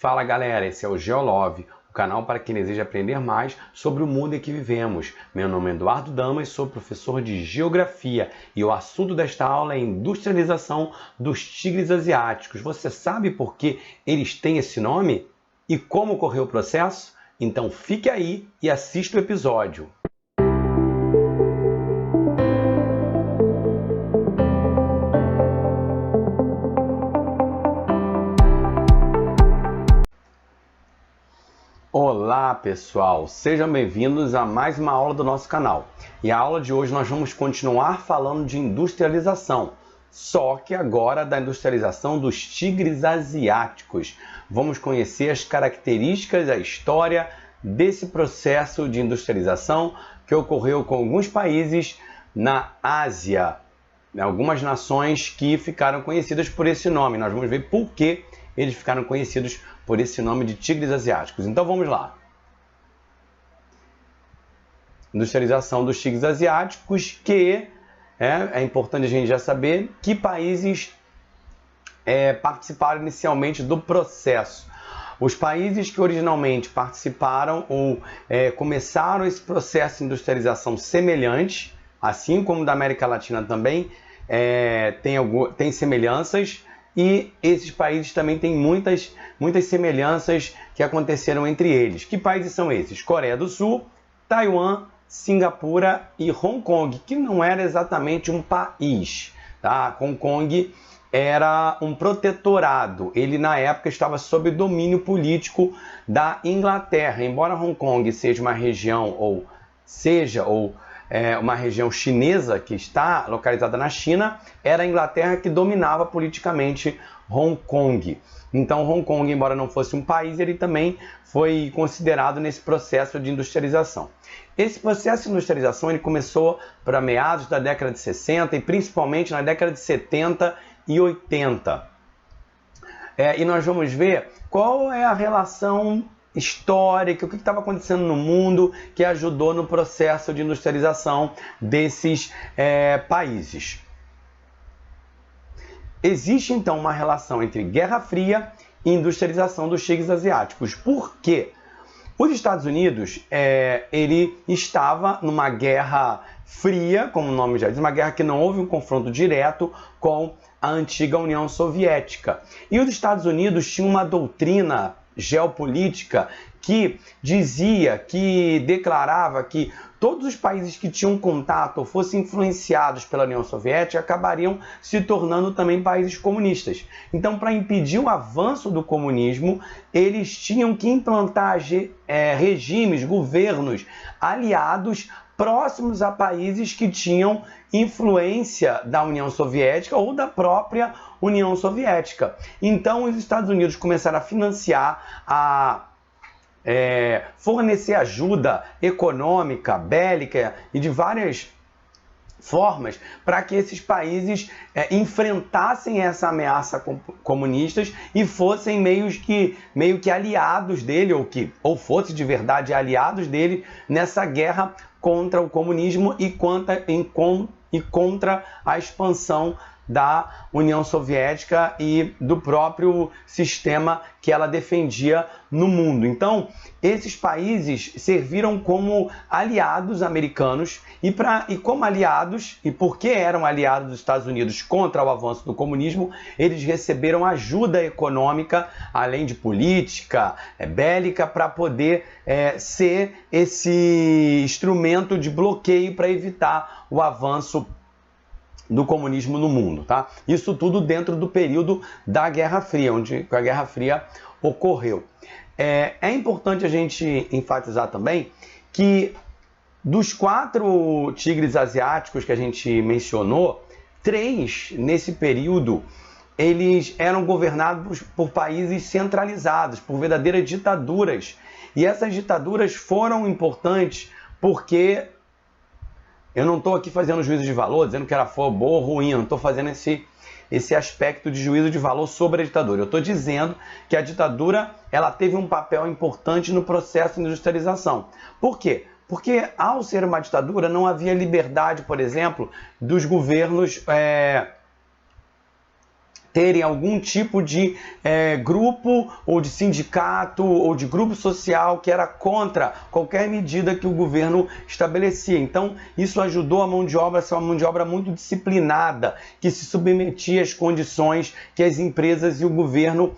Fala galera, esse é o Geolove, o canal para quem deseja aprender mais sobre o mundo em que vivemos. Meu nome é Eduardo Damas, sou professor de Geografia e o assunto desta aula é a industrialização dos tigres asiáticos. Você sabe por que eles têm esse nome? E como ocorreu o processo? Então fique aí e assista o episódio. Olá pessoal, sejam bem-vindos a mais uma aula do nosso canal. E a aula de hoje nós vamos continuar falando de industrialização, só que agora da industrialização dos tigres asiáticos. Vamos conhecer as características, a história desse processo de industrialização que ocorreu com alguns países na Ásia, algumas nações que ficaram conhecidas por esse nome. Nós vamos ver por que eles ficaram conhecidos por esse nome de tigres asiáticos. Então vamos lá. Industrialização dos tigres asiáticos, que é importante a gente já saber que países participaram inicialmente do processo. Os países que originalmente participaram ou começaram esse processo de industrialização semelhante, assim como da América Latina também, tem semelhanças. E esses países também têm muitas semelhanças que aconteceram entre eles. Que países são esses? Coreia do Sul, Taiwan, Singapura e Hong Kong, que não era exatamente um país. Tá? Hong Kong era um protetorado. Ele, na época, estava sob domínio político da Inglaterra. Embora Hong Kong seja uma região uma região chinesa que está localizada na China, era a Inglaterra que dominava politicamente Hong Kong. Então, Hong Kong, embora não fosse um país, ele também foi considerado nesse processo de industrialização. Esse processo de industrialização ele começou para meados da década de 60 e principalmente na década de 70 e 80. E nós vamos ver qual é a relação histórica, o que estava acontecendo no mundo que ajudou no processo de industrialização desses países. Existe então uma relação entre Guerra Fria e industrialização dos tigres asiáticos. Por quê? Os Estados Unidos ele estava numa guerra fria, como o nome já diz, uma guerra que não houve um confronto direto com a antiga União Soviética. E os Estados Unidos tinham uma doutrina geopolítica que declarava que todos os países que tinham contato ou fossem influenciados pela União Soviética acabariam se tornando também países comunistas. Então, para impedir o avanço do comunismo, eles tinham que implantar regimes, governos aliados próximos a países que tinham influência da União Soviética ou da própria União Soviética. Então, os Estados Unidos começaram a financiar, fornecer ajuda econômica, bélica e de várias formas para que esses países enfrentassem essa ameaça comunistas e fossem meio que aliados dele, ou fossem de verdade aliados dele nessa guerra contra o comunismo e contra a expansão da União Soviética e do próprio sistema que ela defendia no mundo. Então, esses países serviram como aliados americanos e como aliados, e porque eram aliados dos Estados Unidos contra o avanço do comunismo, eles receberam ajuda econômica, além de política, bélica, para poder ser esse instrumento de bloqueio para evitar o avanço do comunismo no mundo, tá? Isso tudo dentro do período da Guerra Fria, onde a Guerra Fria ocorreu. É importante a gente enfatizar também que dos 4 tigres asiáticos que a gente mencionou, 3 nesse período eles eram governados por países centralizados, por verdadeiras ditaduras. E essas ditaduras foram importantes porque eu não estou aqui fazendo juízo de valor, dizendo que era boa ou ruim, eu não estou fazendo esse aspecto de juízo de valor sobre a ditadura. Eu estou dizendo que a ditadura ela teve um papel importante no processo de industrialização. Por quê? Porque ao ser uma ditadura não havia liberdade, por exemplo, dos governos terem algum tipo de grupo ou de sindicato ou de grupo social que era contra qualquer medida que o governo estabelecia. Então, isso ajudou a mão de obra a ser uma mão de obra muito disciplinada, que se submetia às condições que as empresas e o governo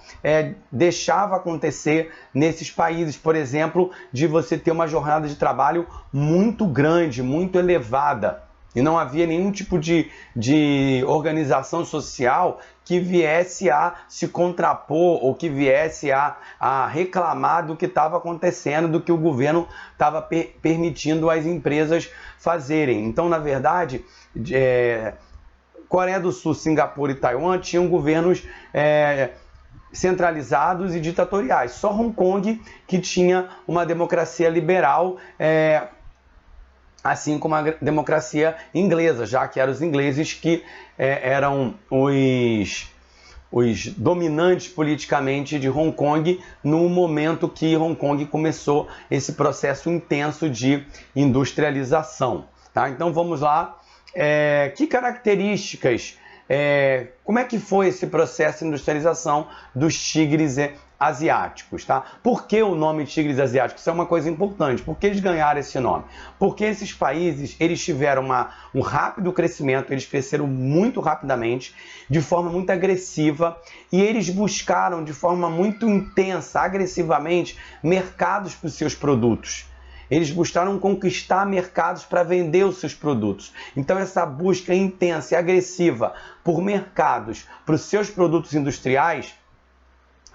deixavam acontecer nesses países. Por exemplo, de você ter uma jornada de trabalho muito grande, muito elevada. E não havia nenhum tipo de organização social que viesse a se contrapor ou que viesse a reclamar do que estava acontecendo, do que o governo estava permitindo as empresas fazerem. Então, na verdade, Coreia do Sul, Singapura e Taiwan tinham governos centralizados e ditatoriais. Só Hong Kong que tinha uma democracia liberal, assim como a democracia inglesa, já que eram os ingleses que eram os dominantes politicamente de Hong Kong no momento que Hong Kong começou esse processo intenso de industrialização. Tá? Então vamos lá. Que características, como é que foi esse processo de industrialização dos tigres asiáticos, tá? Por que o nome tigres asiáticos? Isso é uma coisa importante. Por que eles ganharam esse nome? Porque esses países, eles tiveram um rápido crescimento, eles cresceram muito rapidamente, de forma muito agressiva, e eles buscaram de forma muito intensa, agressivamente, mercados para os seus produtos. Eles buscaram conquistar mercados para vender os seus produtos. Então essa busca intensa e agressiva por mercados para os seus produtos industriais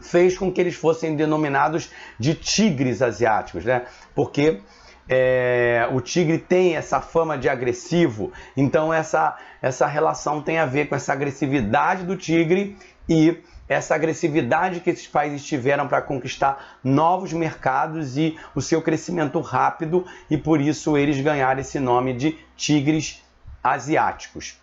fez com que eles fossem denominados de tigres asiáticos, né? Porque o tigre tem essa fama de agressivo, então essa relação tem a ver com essa agressividade do tigre e essa agressividade que esses países tiveram para conquistar novos mercados e o seu crescimento rápido, e por isso eles ganharam esse nome de tigres asiáticos.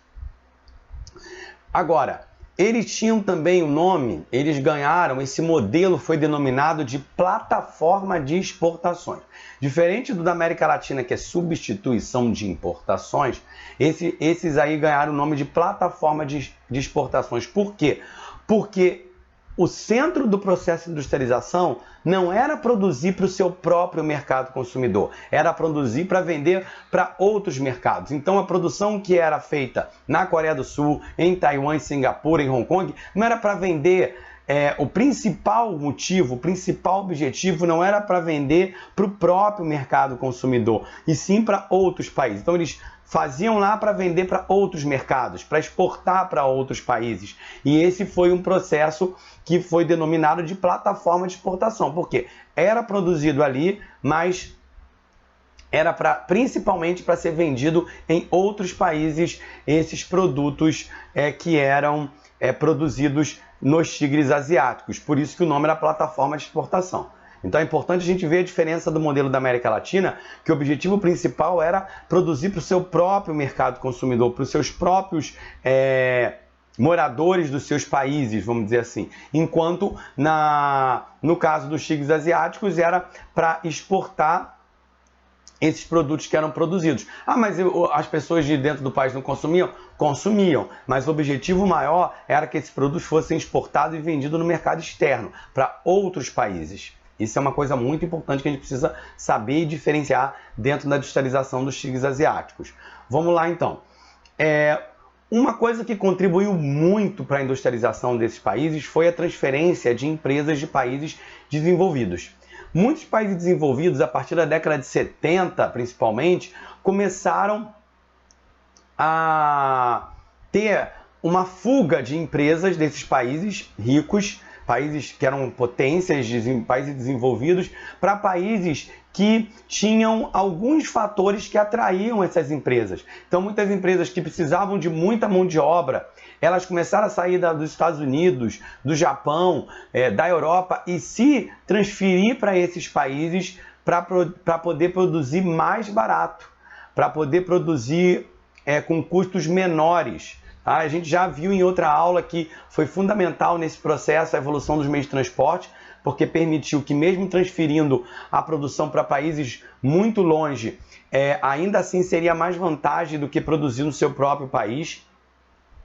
Agora, eles tinham também o nome, eles ganharam, esse modelo foi denominado de plataforma de exportações. Diferente do da América Latina, que é substituição de importações, esses aí ganharam o nome de plataforma de exportações. Por quê? Porque o centro do processo de industrialização não era produzir para o seu próprio mercado consumidor, era produzir para vender para outros mercados. Então a produção que era feita na Coreia do Sul, em Taiwan, em Singapura, em Hong Kong, não era para vender. O principal motivo, o principal objetivo não era para vender para o próprio mercado consumidor, e sim para outros países. Então eles faziam lá para vender para outros mercados, para exportar para outros países. E esse foi um processo que foi denominado de plataforma de exportação, porque era produzido ali, mas era principalmente para ser vendido em outros países esses produtos que eram produzidos nos tigres asiáticos. Por isso que o nome era plataforma de exportação. Então é importante a gente ver a diferença do modelo da América Latina, que o objetivo principal era produzir para o seu próprio mercado consumidor, para os seus próprios moradores dos seus países, vamos dizer assim. Enquanto no caso dos tigres asiáticos era para exportar esses produtos que eram produzidos. Mas as pessoas de dentro do país não consumiam? Consumiam, mas o objetivo maior era que esses produtos fossem exportados e vendidos no mercado externo, para outros países. Isso é uma coisa muito importante que a gente precisa saber e diferenciar dentro da industrialização dos tigres asiáticos. Vamos lá então. Uma coisa que contribuiu muito para a industrialização desses países foi a transferência de empresas de países desenvolvidos. Muitos países desenvolvidos, a partir da década de 70 principalmente, começaram a ter uma fuga de empresas desses países ricos, países que eram potências, países desenvolvidos, para países que tinham alguns fatores que atraíam essas empresas. Então, muitas empresas que precisavam de muita mão de obra, elas começaram a sair dos Estados Unidos, do Japão, da Europa e se transferir para esses países para poder produzir mais barato, para poder produzir com custos menores. A gente já viu em outra aula que foi fundamental nesse processo a evolução dos meios de transporte, porque permitiu que mesmo transferindo a produção para países muito longe, ainda assim seria mais vantagem do que produzir no seu próprio país.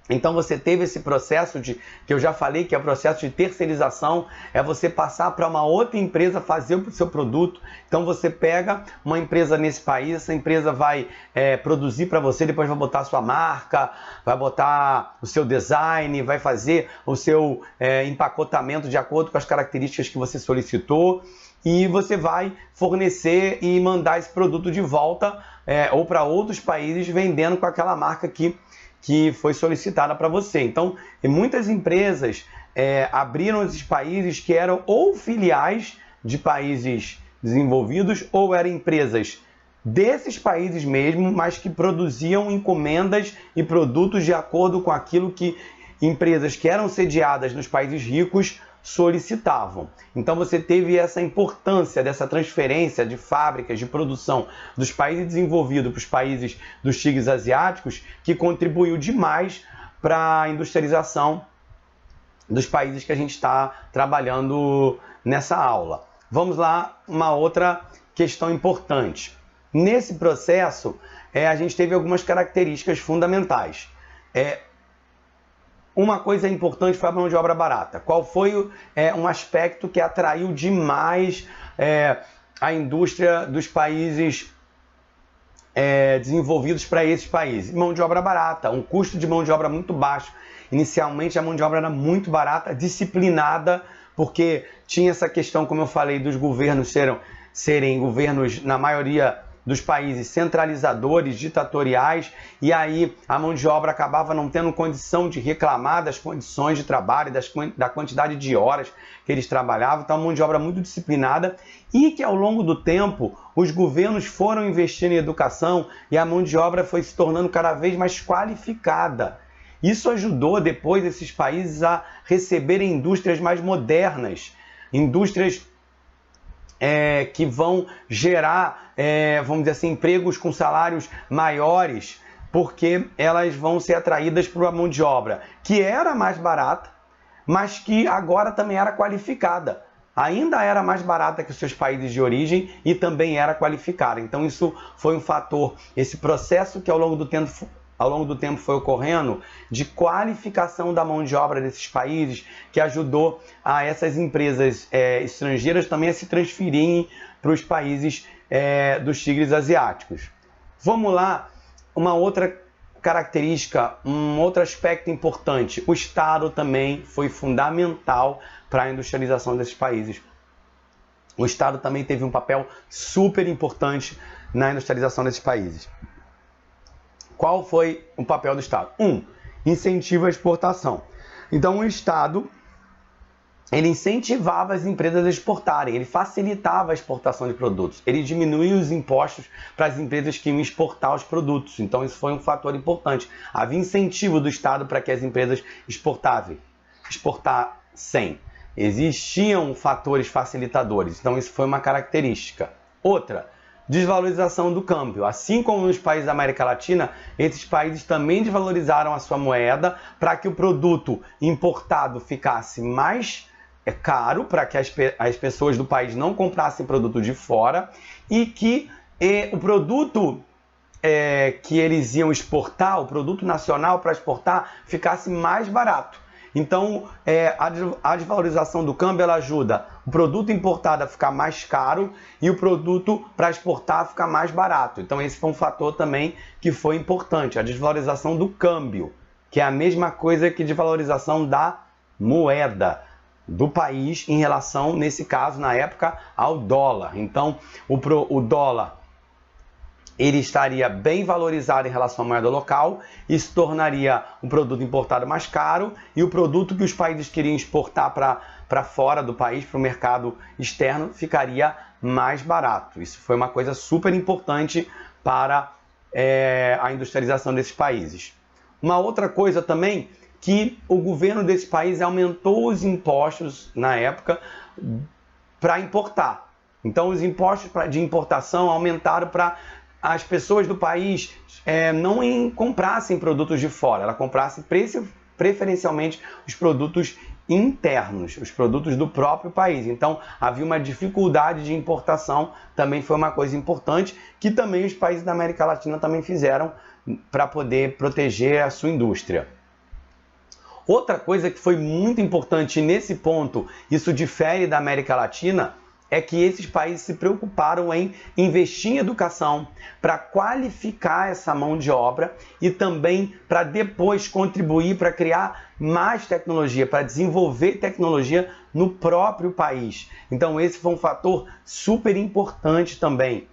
Então você teve esse processo que eu já falei, que é o processo de terceirização, é você passar para uma outra empresa fazer o seu produto. Então você pega uma empresa nesse país, essa empresa vai produzir para você, depois vai botar a sua marca, vai botar o seu design, vai fazer o seu empacotamento de acordo com as características que você solicitou, e você vai fornecer e mandar esse produto de volta ou para outros países vendendo com aquela marca que foi solicitada para você. Então, muitas empresas abriram esses países que eram ou filiais de países desenvolvidos ou eram empresas desses países mesmo, mas que produziam encomendas e produtos de acordo com aquilo que empresas que eram sediadas nos países ricos solicitavam. Então você teve essa importância dessa transferência de fábricas de produção dos países desenvolvidos para os países dos tigres asiáticos, que contribuiu demais para a industrialização dos países que a gente está trabalhando nessa aula. Vamos lá, uma outra questão importante. Nesse processo, a gente teve algumas características fundamentais. Uma coisa importante foi a mão de obra barata. Qual foi um aspecto que atraiu demais a indústria dos países desenvolvidos para esses países? Mão de obra barata, um custo de mão de obra muito baixo. Inicialmente a mão de obra era muito barata, disciplinada, porque tinha essa questão, como eu falei, dos governos serem governos, na maioria dos países, centralizadores, ditatoriais, e aí a mão de obra acabava não tendo condição de reclamar das condições de trabalho, da quantidade de horas que eles trabalhavam. Então, a mão de obra muito disciplinada, e que ao longo do tempo os governos foram investindo em educação e a mão de obra foi se tornando cada vez mais qualificada. Isso ajudou depois esses países a receberem indústrias mais modernas, indústrias que vão gerar, vamos dizer assim, empregos com salários maiores, porque elas vão ser atraídas por uma mão de obra que era mais barata, mas que agora também era qualificada. Ainda era mais barata que os seus países de origem e também era qualificada. Então isso foi um fator, esse processo que ao longo do tempo foi ocorrendo de qualificação da mão de obra desses países, que ajudou a essas empresas estrangeiras também a se transferirem para os países dos tigres asiáticos. Vamos lá, uma outra característica, um outro aspecto importante. O Estado também foi fundamental para a industrialização desses países. O Estado também teve um papel super importante na industrialização desses países. Qual foi o papel do Estado? Incentivo à exportação. Então o Estado, ele incentivava as empresas a exportarem, ele facilitava a exportação de produtos, ele diminuía os impostos para as empresas que iam exportar os produtos. Então isso foi um fator importante. Havia incentivo do Estado para que as empresas exportassem. Existiam fatores facilitadores, então isso foi uma característica. Outra, desvalorização do câmbio. Assim como nos países da América Latina, esses países também desvalorizaram a sua moeda para que o produto importado ficasse mais caro, para que as pessoas do país não comprassem produto de fora, e que o produto que eles iam exportar, o produto nacional para exportar, ficasse mais barato. Então, a desvalorização do câmbio ela ajuda o produto importado a ficar mais caro e o produto para exportar a ficar mais barato. Então, esse foi um fator também que foi importante, a desvalorização do câmbio, que é a mesma coisa que desvalorização da moeda do país em relação, nesse caso, na época, ao dólar. Então, o dólar ele estaria bem valorizado em relação à moeda local e se tornaria um produto importado mais caro, e o produto que os países queriam exportar para fora do país, para o mercado externo, ficaria mais barato. Isso foi uma coisa super importante para a industrialização desses países. Uma outra coisa também, que o governo desse país aumentou os impostos na época para importar. Então os impostos de importação aumentaram para as pessoas do país não comprassem produtos de fora, ela comprasse preferencialmente os produtos internos, os produtos do próprio país. Então havia uma dificuldade de importação, também foi uma coisa importante, que também os países da América Latina também fizeram para poder proteger a sua indústria. Outra coisa que foi muito importante nesse ponto, isso difere da América Latina, é que esses países se preocuparam em investir em educação para qualificar essa mão de obra e também para depois contribuir para criar mais tecnologia, para desenvolver tecnologia no próprio país. Então esse foi um fator super importante também,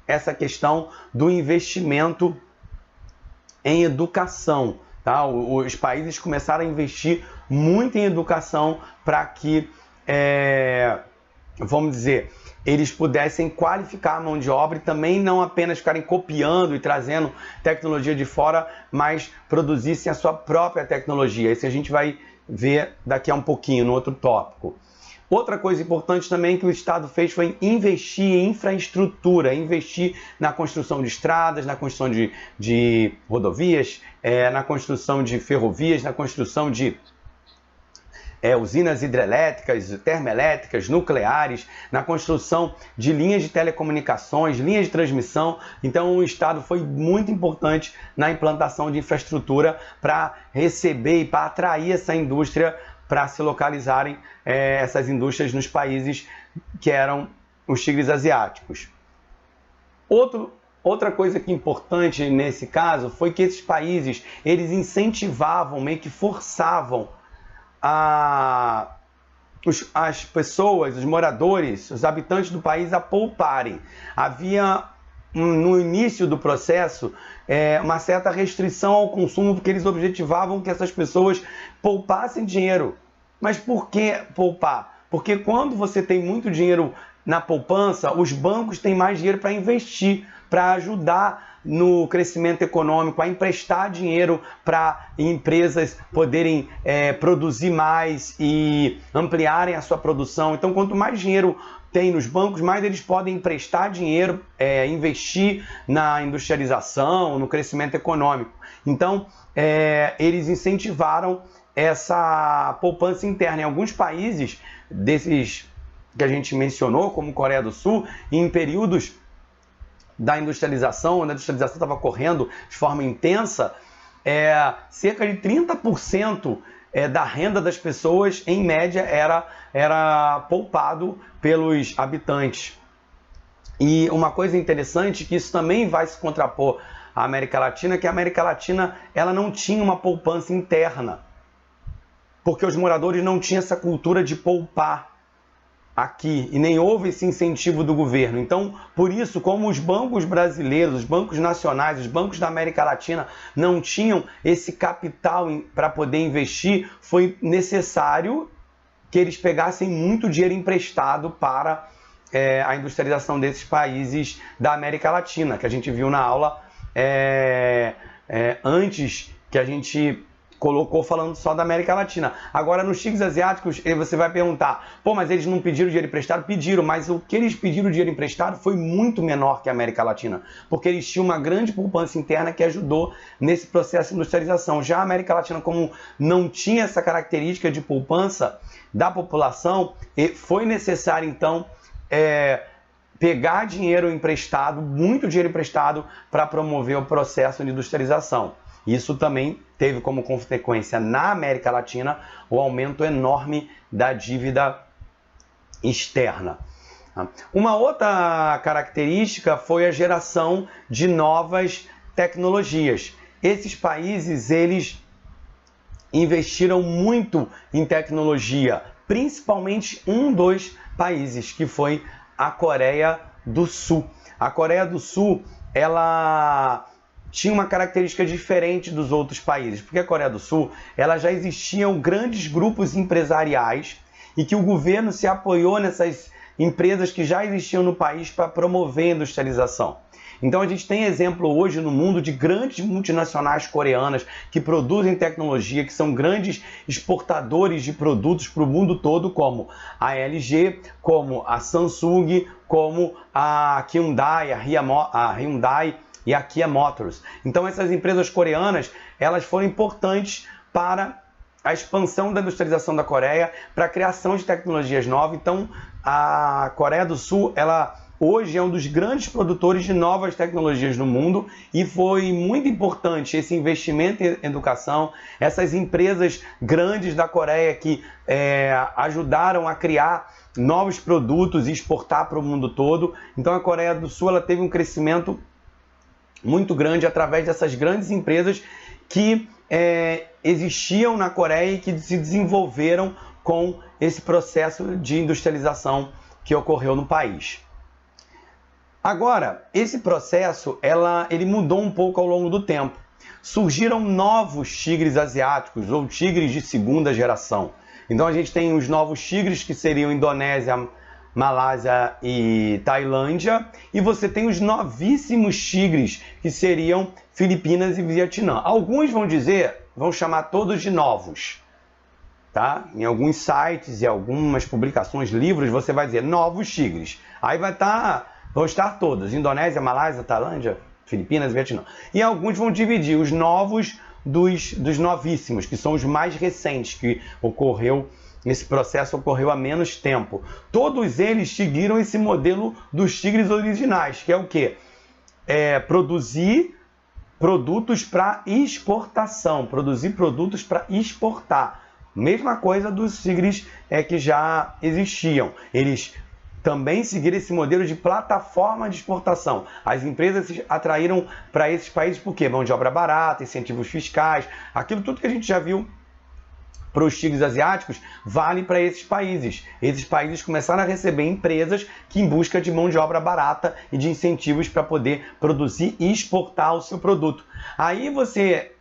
essa questão do investimento em educação. Tá? Os países começaram a investir muito em educação para que, vamos dizer, eles pudessem qualificar a mão de obra e também não apenas ficarem copiando e trazendo tecnologia de fora, mas produzissem a sua própria tecnologia. Isso a gente vai ver daqui a um pouquinho, no outro tópico. Outra coisa importante também que o Estado fez foi investir em infraestrutura, investir na construção de estradas, na construção de rodovias, na construção de ferrovias, na construção de usinas hidrelétricas, termoelétricas, nucleares, na construção de linhas de telecomunicações, linhas de transmissão. Então o Estado foi muito importante na implantação de infraestrutura para receber e para atrair essa indústria para se localizarem essas indústrias nos países que eram os tigres asiáticos. Outra coisa que é importante nesse caso foi que esses países, eles incentivavam, meio que forçavam as pessoas, os moradores, os habitantes do país a pouparem. Havia, no início do processo, uma certa restrição ao consumo, porque eles objetivavam que essas pessoas poupassem dinheiro. Mas por que poupar? Porque quando você tem muito dinheiro na poupança, os bancos têm mais dinheiro para investir, para ajudar no crescimento econômico, a emprestar dinheiro para empresas poderem produzir mais e ampliarem a sua produção. Então, quanto mais dinheiro tem nos bancos, mais eles podem emprestar dinheiro, investir na industrialização, no crescimento econômico. Então, eles incentivaram essa poupança interna. Em alguns países desses que a gente mencionou, como Coreia do Sul, em períodos da industrialização, onde a industrialização estava correndo de forma intensa, cerca de 30% da renda das pessoas, em média, era poupado pelos habitantes. E uma coisa interessante, que isso também vai se contrapor à América Latina, que a América Latina ela não tinha uma poupança interna, porque os moradores não tinham essa cultura de poupar aqui, e nem houve esse incentivo do governo. Então, por isso, como os bancos brasileiros, os bancos nacionais, os bancos da América Latina não tinham esse capital para poder investir, foi necessário que eles pegassem muito dinheiro emprestado para a industrialização desses países da América Latina, que a gente viu na aula antes, que a gente colocou falando só da América Latina. Agora, nos tigres asiáticos, você vai perguntar, pô, mas eles não pediram dinheiro emprestado? Pediram, mas o que eles pediram dinheiro emprestado foi muito menor que a América Latina, porque eles tinham uma grande poupança interna que ajudou nesse processo de industrialização. Já a América Latina, como não tinha essa característica de poupança da população, foi necessário, então, pegar dinheiro emprestado, muito dinheiro emprestado, para promover o processo de industrialização. Isso também teve como consequência na América Latina o aumento enorme da dívida externa. Uma outra característica foi a geração de novas tecnologias. Esses países, eles investiram muito em tecnologia, principalmente dos países, que foi a Coreia do Sul. A Coreia do Sul, ela tinha uma característica diferente dos outros países, porque a Coreia do Sul, ela já existiam grandes grupos empresariais e que o governo se apoiou nessas empresas que já existiam no país para promover a industrialização. Então a gente tem exemplo hoje no mundo de grandes multinacionais coreanas que produzem tecnologia, que são grandes exportadores de produtos para o mundo todo, como a LG, como a Samsung, como a Hyundai, a Hyundai e a Kia Motors. Então essas empresas coreanas, elas foram importantes para a expansão da industrialização da Coreia, para a criação de tecnologias novas. Então a Coreia do Sul, ela hoje é um dos grandes produtores de novas tecnologias no mundo e foi muito importante esse investimento em educação, essas empresas grandes da Coreia que ajudaram a criar novos produtos e exportar para o mundo todo. Então a Coreia do Sul ela teve um crescimento muito grande através dessas grandes empresas que existiam na Coreia e que se desenvolveram com esse processo de industrialização que ocorreu no país. Agora, esse processo ele mudou um pouco ao longo do tempo. Surgiram novos tigres asiáticos ou tigres de segunda geração. Então a gente tem os novos tigres que seriam Indonésia, Malásia e Tailândia, e você tem os novíssimos tigres que seriam Filipinas e Vietnã. Alguns vão chamar todos de novos, tá? Em alguns sites e algumas publicações, livros, você vai dizer novos tigres. Aí vão estar todos, Indonésia, Malásia, Tailândia, Filipinas e Vietnã. E alguns vão dividir os novos dos novíssimos, que são os mais recentes, que esse processo ocorreu há menos tempo. Todos eles seguiram esse modelo dos tigres originais, que é o quê? Produzir produtos para exportação, produzir produtos para exportar. Mesma coisa dos tigres que já existiam. Eles também seguiram esse modelo de plataforma de exportação. As empresas se atraíram para esses países por quê? Mão de obra barata, incentivos fiscais, aquilo tudo que a gente já viu para os tigres asiáticos, vale para esses países. Esses países começaram a receber empresas que em busca de mão de obra barata e de incentivos para poder produzir e exportar o seu produto. Aí você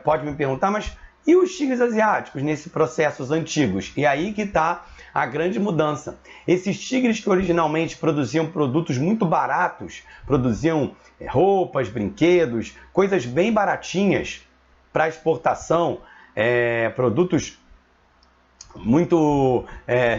pode me perguntar, mas e os tigres asiáticos nesses processos antigos? E aí que está a grande mudança. Esses tigres que originalmente produziam produtos muito baratos, produziam roupas, brinquedos, coisas bem baratinhas para exportação, produtos muito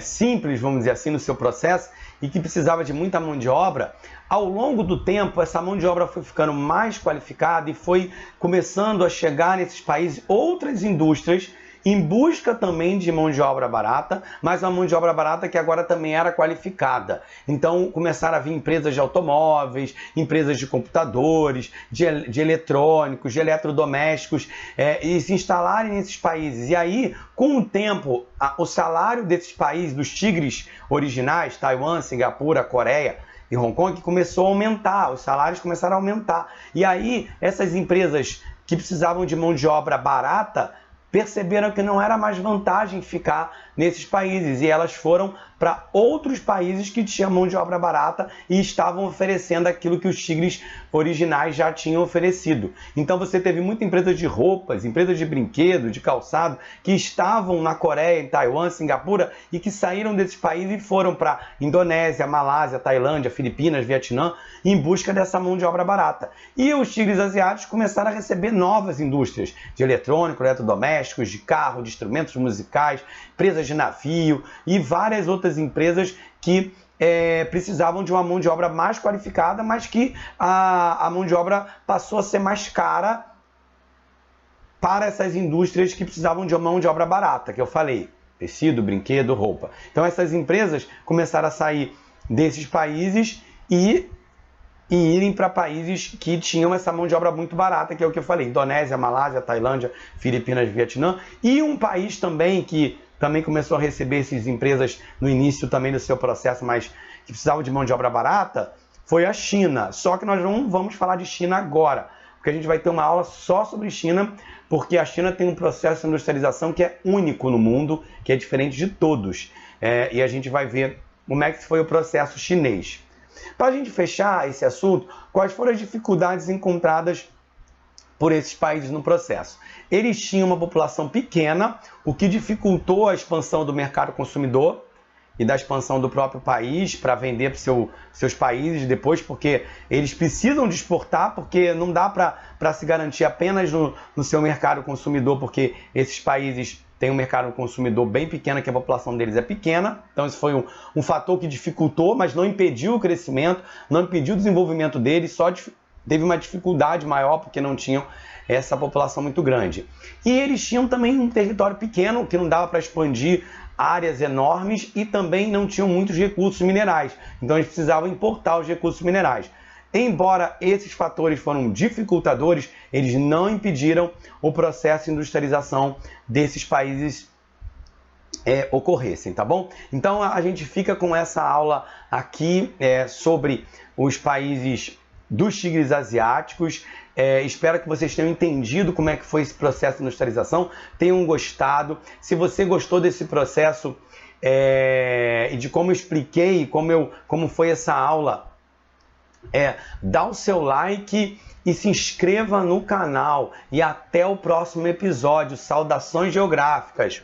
simples, vamos dizer assim, no seu processo e que precisava de muita mão de obra. Ao longo do tempo, essa mão de obra foi ficando mais qualificada e foi começando a chegar nesses países outras indústrias em busca também de mão de obra barata, mas uma mão de obra barata que agora também era qualificada. Então começaram a vir empresas de automóveis, empresas de computadores, de eletrônicos, de eletrodomésticos, e se instalarem nesses países. E aí, com o tempo, o salário desses países, dos tigres originais, Taiwan, Singapura, Coreia e Hong Kong, começou a aumentar, os salários começaram a aumentar. E aí, essas empresas que precisavam de mão de obra barata, perceberam que não era mais vantagem ficar nesses países e elas foram para outros países que tinham mão de obra barata e estavam oferecendo aquilo que os tigres originais já tinham oferecido. Então você teve muita empresa de roupas, empresas de brinquedo, de calçado, que estavam na Coreia, em Taiwan, Singapura e que saíram desses países e foram para Indonésia, Malásia, Tailândia, Filipinas, Vietnã em busca dessa mão de obra barata. E os tigres asiáticos começaram a receber novas indústrias de eletrônico, eletrodomésticos, de carro, de instrumentos musicais, empresas de navio e várias outras empresas que precisavam de uma mão de obra mais qualificada, mas que a mão de obra passou a ser mais cara para essas indústrias que precisavam de uma mão de obra barata, que eu falei, tecido, brinquedo, roupa. Então essas empresas começaram a sair desses países e irem para países que tinham essa mão de obra muito barata, que é o que eu falei, Indonésia, Malásia, Tailândia, Filipinas, Vietnã, e um país também que também começou a receber essas empresas no início também do seu processo, mas que precisavam de mão de obra barata, foi a China. Só que nós não vamos falar de China agora, porque a gente vai ter uma aula só sobre China, porque a China tem um processo de industrialização que é único no mundo, que é diferente de todos. E a gente vai ver como é que foi o processo chinês. Para a gente fechar esse assunto, quais foram as dificuldades encontradas por esses países no processo? Eles tinham uma população pequena, o que dificultou a expansão do mercado consumidor e da expansão do próprio país para vender para seus países depois, porque eles precisam de exportar, porque não dá para se garantir apenas no seu mercado consumidor, porque esses países têm um mercado consumidor bem pequeno, que a população deles é pequena. Então isso foi um fator que dificultou, mas não impediu o crescimento, não impediu o desenvolvimento deles, só teve uma dificuldade maior porque não tinham essa população muito grande. E eles tinham também um território pequeno que não dava para expandir áreas enormes e também não tinham muitos recursos minerais. Então eles precisavam importar os recursos minerais. Embora esses fatores foram dificultadores, eles não impediram o processo de industrialização desses países ocorressem, tá bom? Então a gente fica com essa aula aqui sobre os países dos tigres asiáticos. Espero que vocês tenham entendido como é que foi esse processo de industrialização, tenham gostado. Se você gostou desse processo e de como eu expliquei, como foi essa aula, dá o seu like e se inscreva no canal. E até o próximo episódio. Saudações geográficas!